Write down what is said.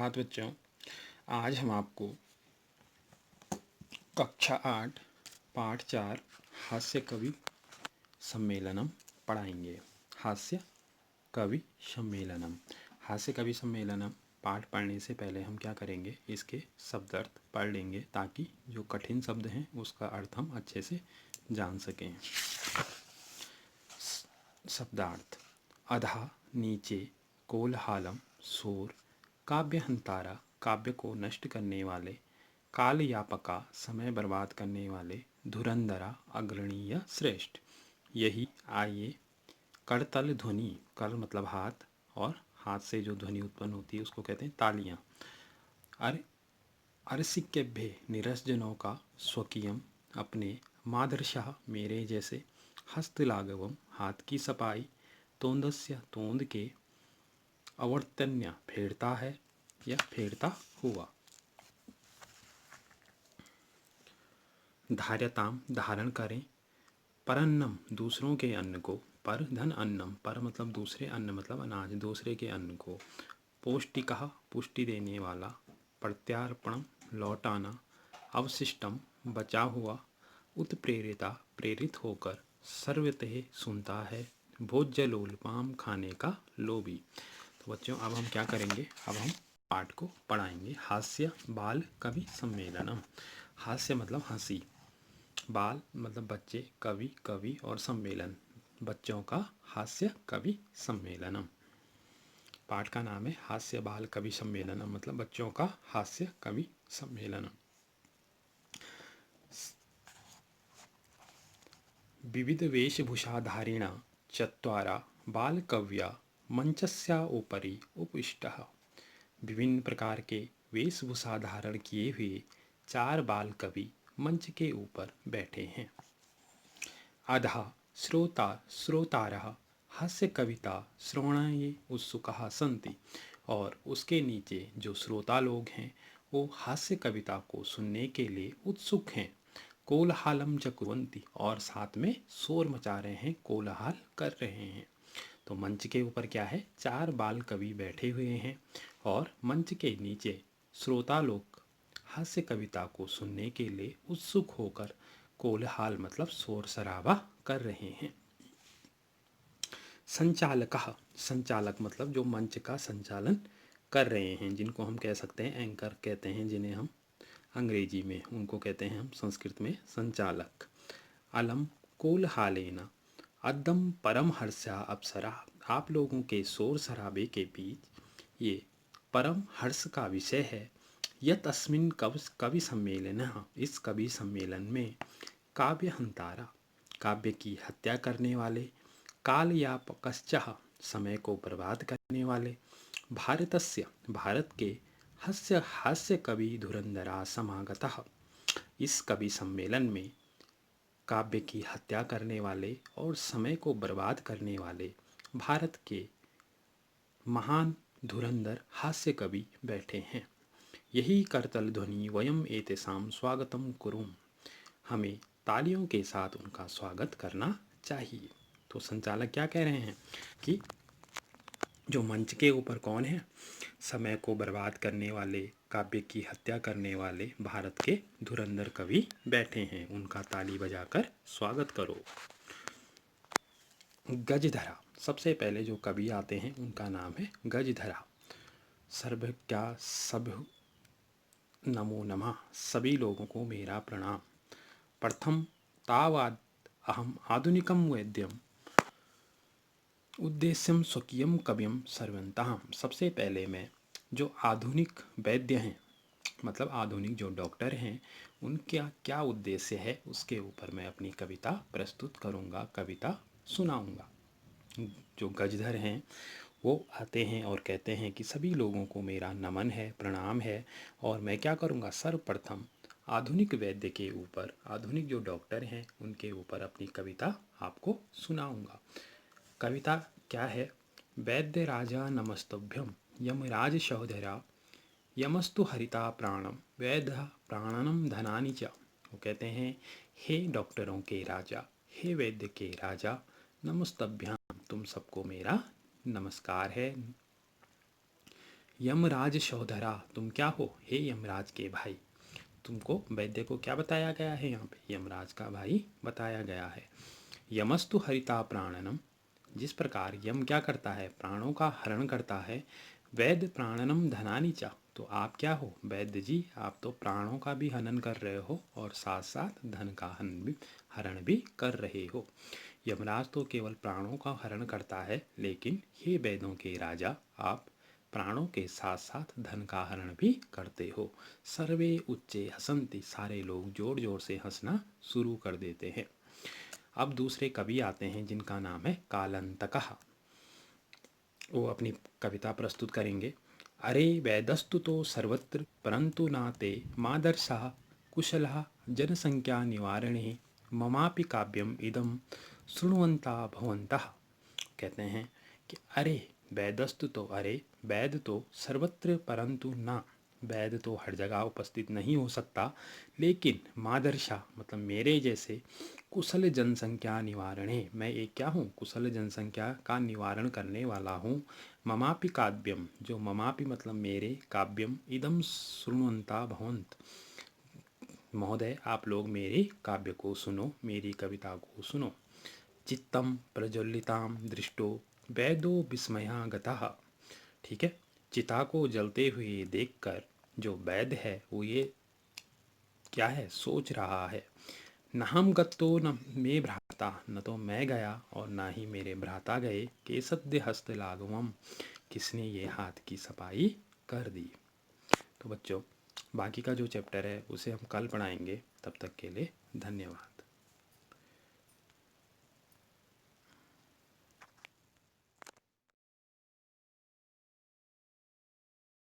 सुप्रभात बच्चों। आज हम आपको कक्षा 8 पाठ 4 हास्य कवि सम्मेलनम पढ़ाएंगे। हास्य कवि सम्मेलनम। हास्य कवि सम्मेलनम पाठ पढ़ने से पहले हम क्या करेंगे, इसके शब्दार्थ पढ़ लेंगे ताकि जो कठिन शब्द हैं उसका अर्थ हम अच्छे से जान सकें। शब्दार्थ: अधा, नीचे, कोलहालम, शोर, काव्यहंतारा, काव्य को नष्ट करने वाले, कालयापका, समय बर्बाद करने वाले, धुरंधरा, अग्रणी या श्रेष्ठ। यही आइए करतल ध्वनि, कर मतलब हाथ, और हाथ से जो ध्वनि उत्पन्न होती है उसको कहते हैं तालियां। अरसिक्यभ्य, निरसजनों का, स्वकीयम, अपने, मादरशाह, मेरे जैसे, हस्तलाघवम, हाथ की सफाई, तोंदस्य, तोंद के, अवर्तन्य, फेरता है या फेरता हुआ। धार्यताम, धारण करें, परन्नम, दूसरों के अन्न को, पर धन अन्नम, पर मतलब दूसरे, अन्न मतलब अनाज, दूसरे के अन्न को, पौष्टिकः, पुष्टि देने वाला, प्रत्यार्पणम, लौटाना, अवशिष्टम, बचा हुआ, उत्प्रेरिता, प्रेरित होकर, सर्वतः, सुनता है, भोज्यलोलपाम, खाने का लोभी। तो बच्चों अब हम क्या करेंगे, अब हम पाठ को पढ़ाएंगे। हास्य बाल कवि सम्मेलनम। हास्य मतलब हंसी, बाल मतलब बच्चे, कवि कवि और सम्मेलन बच्चों का हास्य कवि सम्मेलनम। पाठ का नाम है हास्य बाल कवि सम्मेलनम, मतलब बच्चों का हास्य कवि सम्मेलनम। विविध वेशभूषाधारिणा चत्वारा बालकव्या मंचस्या उपरि उपविष्टः। विभिन्न प्रकार के वेशभूषा धारण किए हुए 4 बाल कवि मंच के ऊपर बैठे हैं। अधः श्रोतारः हास्य कविता श्रवणाय उत्सुकाः सन्ति, और उसके नीचे जो श्रोता लोग हैं वो हास्य कविता को सुनने के लिए उत्सुक हैं। कोलाहलम च कुर्वन्ति, और साथ में शोर मचा रहे हैं, कोलाहल कर रहे हैं। तो मंच के ऊपर क्या है, 4 बाल कवि बैठे हुए हैं और मंच के नीचे श्रोता लोग हास्य कविता को सुनने के लिए उत्सुक होकर कोलाहल मतलब शोर शराबा कर रहे हैं। संचालकः, संचालक मतलब जो मंच का संचालन कर रहे हैं, जिनको हम कह सकते हैं एंकर कहते हैं, जिन्हें हम अंग्रेजी में उनको कहते हैं हम संस्कृत में संचालक। अलम कोलाहलेन अद्दम परम हर्षा अप्सरा, आप लोगों के शोर शराबे के बीच ये परम हर्ष का विषय है। यत अस्मिन कवि सम्मेलन, इस कवि सम्मेलन में, काव्य हंतारा, काव्य की हत्या करने वाले, कालयापकश्च, समय को बर्बाद करने वाले, भारतस्य, भारत के, हास्य कवि धुरंधरा समागतः, इस कवि सम्मेलन में काव्य की हत्या करने वाले और समय को बर्बाद करने वाले भारत के महान धुरंधर हास्य कवि बैठे हैं। यही करतल ध्वनि वयम एतेषां स्वागतम कुरुम, हमें तालियों के साथ उनका स्वागत करना चाहिए। तो संचालक क्या कह रहे हैं कि जो मंच के ऊपर कौन है, समय को बर्बाद करने वाले, काव्य की हत्या करने वाले भारत के धुरंधर कवि बैठे हैं, उनका ताली बजाकर स्वागत करो। गजधरा, सबसे पहले जो कवि आते हैं उनका नाम है गजधरा। सर्वज्ञा सब नमो नमः, सभी लोगों को मेरा प्रणाम। प्रथम तावाद अहम आधुनिकम वैद्यम उद्देश्यम स्वकीयम कवियम सर्वंतः, सबसे पहले मैं जो आधुनिक वैद्य हैं, मतलब आधुनिक जो डॉक्टर हैं, उनका क्या उद्देश्य है उसके ऊपर मैं अपनी कविता प्रस्तुत करूँगा, कविता सुनाऊँगा। जो गजधर हैं वो आते हैं और कहते हैं कि सभी लोगों को मेरा नमन है, प्रणाम है, और मैं क्या करूँगा, सर्वप्रथम आधुनिक वैद्य के ऊपर, आधुनिक जो डॉक्टर हैं उनके ऊपर अपनी कविता आपको सुनाऊँगा। कविता क्या है, वैद्य राजा नमस्तभ्यम यमराज सहोदरा यमस्तु हरिता प्राणम वैद्य प्राणनम धनानि च। वो कहते हैं, हे डॉक्टरों के राजा, हे वैद्य के राजा, नमस्तभ्याम, तुम सबको मेरा नमस्कार है। यमराज सहोदरा, तुम क्या हो? हे यमराज के भाई। तुमको वैद्य को क्या बताया गया है? यहाँ पे यमराज का भाई बताया गया है। यमस्तु हरिता प्राणनम, जिस प्रकार यम क्या करता है? प्राणों का हरण करता है। वैद्य प्राणनम धनानि च, तो आप क्या हो? वैद्य जी, आप तो प्राणों का भी हनन कर रहे हो और साथ साथ धन का हरण भी कर रहे हो। यमराज तो केवल प्राणों का हरण करता है, लेकिन हे वेदों के राजा, आप प्राणों के साथ साथ धन का हरण भी करते हो। सर्वे उच्चे हसंति, सारे लोग जोर जोर से हंसना शुरू कर देते हैं। अब दूसरे कवि आते हैं जिनका नाम है कालंतकः। वो अपनी कविता प्रस्तुत करेंगे। अरे वेदस्तु तो सर्वत्र परंतु नाते मादर्शः कुशलः जनसंख्या निवारणे ममापि काव्यम इदम शृण्वन्ता भवन्तः। कहते हैं कि अरे वेदस्तु तो, अरे वेद तो सर्वत्र परंतु ना, वेद तो हर जगह उपस्थित नहीं हो सकता, लेकिन मादर्शा मतलब मेरे जैसे कुशल जनसंख्या निवारणे, मैं एक क्या हूँ? कुशल जनसंख्या का निवारण करने वाला हूँ। ममापि काव्यम, जो ममापि मतलब मेरे, काव्यम इदम शृण्वन्ता भवन्त, महोदय आप लोग मेरे काव्य को सुनो, मेरी कविता को सुनो। चित्तम प्रज्वलिताम दृष्टो वैदो विस्मयागतः। ठीक है, चिता को जलते हुए देखकर जो वैद्य है वो ये क्या है? सोच रहा है। न हम गत्तो न मे भ्राता, न तो मैं गया और ना ही मेरे भ्राता गए। के सद्य हस्त लाघवम, किसने ये हाथ की सफाई कर दी। तो बच्चों, बाकी का जो चैप्टर है उसे हम कल पढ़ाएंगे। तब तक के लिए धन्यवाद।